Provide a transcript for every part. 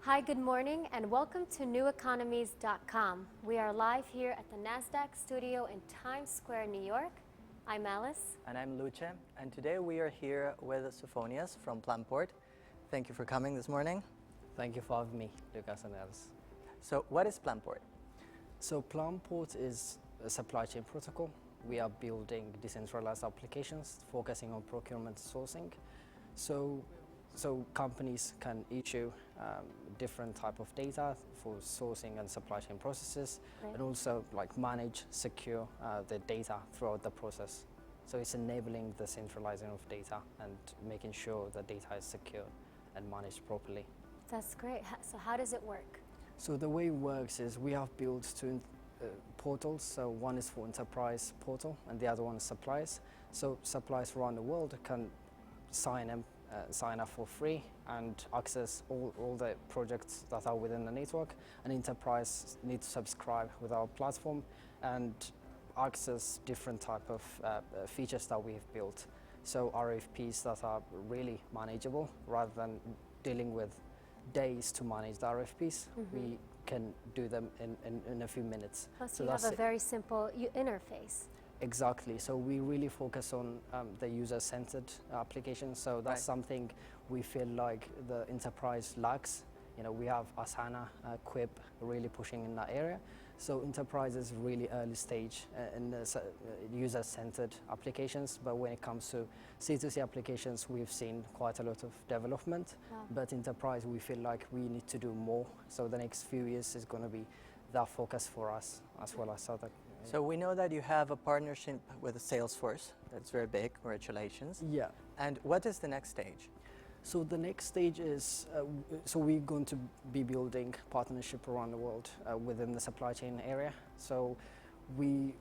Hi, good morning, and welcome to neweconomies.com. We are live here at the Nasdaq studio in Times Square, New York. I'm Alice. And I'm Luce, and today we are here with Sophonias from Planport. Thank you for coming this morning. Thank you for having me, Lucas and Alice. So what is Planport? So Planport is a supply chain protocol. We are building decentralized applications focusing on procurement sourcing. So companies can issue different type of data for sourcing and supply chain processes, and also manage, secure the data throughout the process. So it's enabling the centralizing of data and making sure the data is secure and managed properly. That's great. So how does it work? So the way it works is we have built two portals. So one is for enterprise portal and the other one is suppliers. So suppliers around the world can sign up for free and access all the projects that are within the network. And enterprise need to subscribe with our platform and access different type of features that we've built. So RFPs that are really manageable rather than dealing with days to manage the RFPs. We can do them in a few minutes. So you have a very simple interface. Exactly. So we really focus on the user-centered application. So that's something we feel like the enterprise lacks. You know, we have Asana, Quip really pushing in that area. So enterprise is really early stage in user-centered applications. But when it comes to C2C applications, we've seen quite a lot of development. But enterprise, we feel like we need to do more. So the next few years is going to be that focus for us, as well as other. So we know that you have a partnership with Salesforce. That's very big. Congratulations. Yeah. And what is the next stage? So the next stage is, so we're going to be building partnership around the world within the supply chain area. So the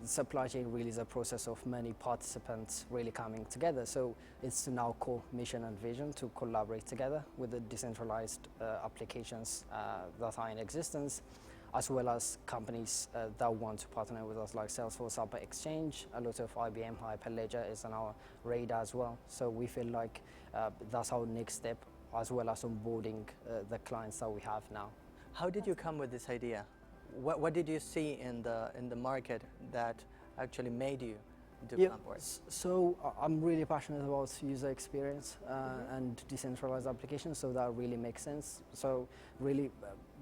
supply chain really is a process of many participants really coming together. So it's now core mission and vision to collaborate together with the decentralized applications that are in existence, as well as companies that want to partner with us, like Salesforce, Upper Exchange. A lot of IBM Hyperledger is on our radar as well. So we feel like that's our next step, as well as onboarding the clients that we have now. How did you come with this idea? What did you see in the market that actually made you do Planport? So I'm really passionate about user experience and decentralized applications, so that really makes sense. So really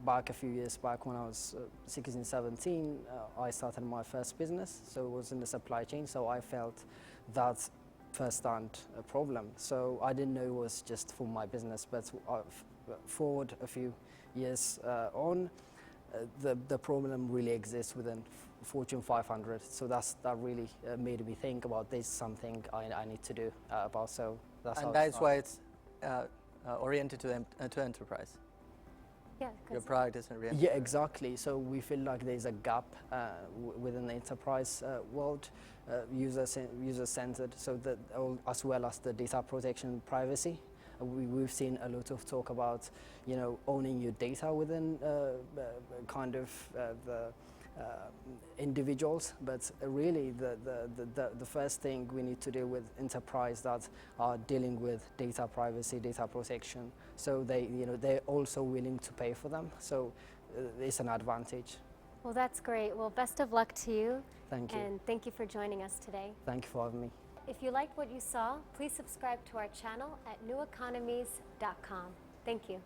back a few years back when I was 16, 17, I started my first business. So it was in the supply chain, so I felt that first-hand problem. So I didn't know it was just for my business, but forward a few years on, the problem really exists within Fortune 500. So that really made me think about this, something I need to do about. So that's why it's oriented to enterprise. Yeah, your product is oriented. Yeah, exactly. So we feel like there's a gap within the enterprise world, user-centered. So that as well as the data protection, privacy. We've seen a lot of talk about, owning your data within the individuals, but really the first thing we need to do with enterprise that are dealing with data privacy, data protection. So they're also willing to pay for them. So it's an advantage. Well, that's great. Well, best of luck to you. Thank you. And thank you for joining us today. Thank you for having me. If you liked what you saw, please subscribe to our channel at neweconomies.com. Thank you.